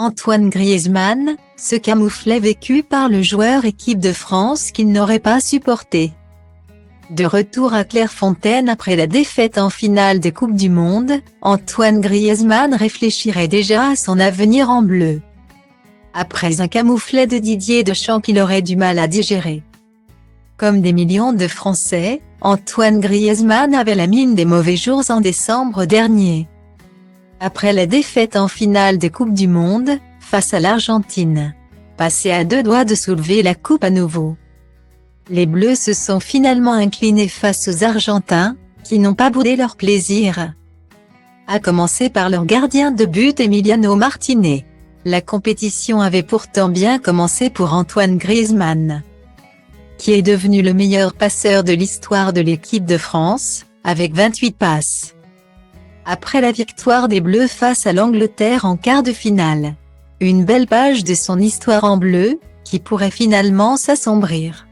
Antoine Griezmann se camouflait vécu par le joueur équipe de France qu'il n'aurait pas supporté. De retour à Clairefontaine après la défaite en finale des Coupes du Monde, Antoine Griezmann réfléchirait déjà à son avenir en bleu. Après un camouflet de Didier Deschamps qu'il aurait du mal à digérer. Comme des millions de Français, Antoine Griezmann avait la mine des mauvais jours en décembre dernier. Après la défaite en finale des Coupes du Monde, face à l'Argentine, passé à 2 doigts de soulever la coupe à nouveau. Les Bleus se sont finalement inclinés face aux Argentins, qui n'ont pas boudé leur plaisir. À commencer par leur gardien de but Emiliano Martinez. La compétition avait pourtant bien commencé pour Antoine Griezmann, qui est devenu le meilleur passeur de l'histoire de l'équipe de France, avec 28 passes. Après la victoire des Bleus face à l'Angleterre en quart de finale. Une belle page de son histoire en bleu, qui pourrait finalement s'assombrir.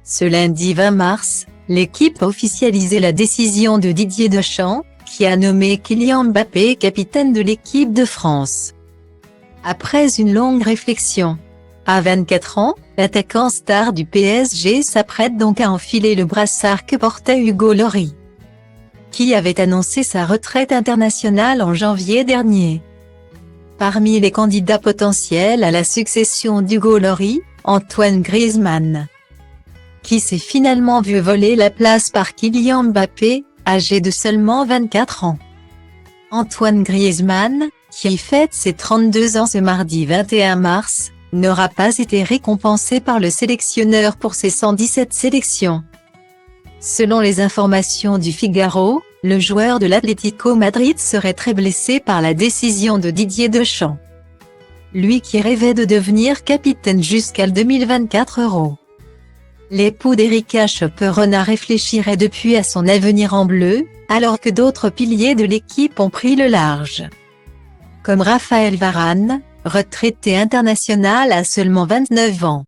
Ce lundi 20 mars, l'équipe a officialisé la décision de Didier Deschamps, qui a nommé Kylian Mbappé capitaine de l'équipe de France. Après une longue réflexion. À 24 ans, l'attaquant star du PSG s'apprête donc à enfiler le brassard que portait Hugo Lloris, qui avait annoncé sa retraite internationale en janvier dernier. Parmi les candidats potentiels à la succession d'Hugo Lloris, Antoine Griezmann, qui s'est finalement vu voler la place par Kylian Mbappé, âgé de seulement 24 ans. Antoine Griezmann, qui fête ses 32 ans ce mardi 21 mars, n'aura pas été récompensé par le sélectionneur pour ses 117 sélections. Selon les informations du Figaro, le joueur de l'Atlético Madrid serait très blessé par la décision de Didier Deschamps. Lui qui rêvait de devenir capitaine jusqu'à 2024. L'époux d'Erika Choperona réfléchirait depuis à son avenir en bleu, alors que d'autres piliers de l'équipe ont pris le large. Comme Raphaël Varane, retraité international à seulement 29 ans.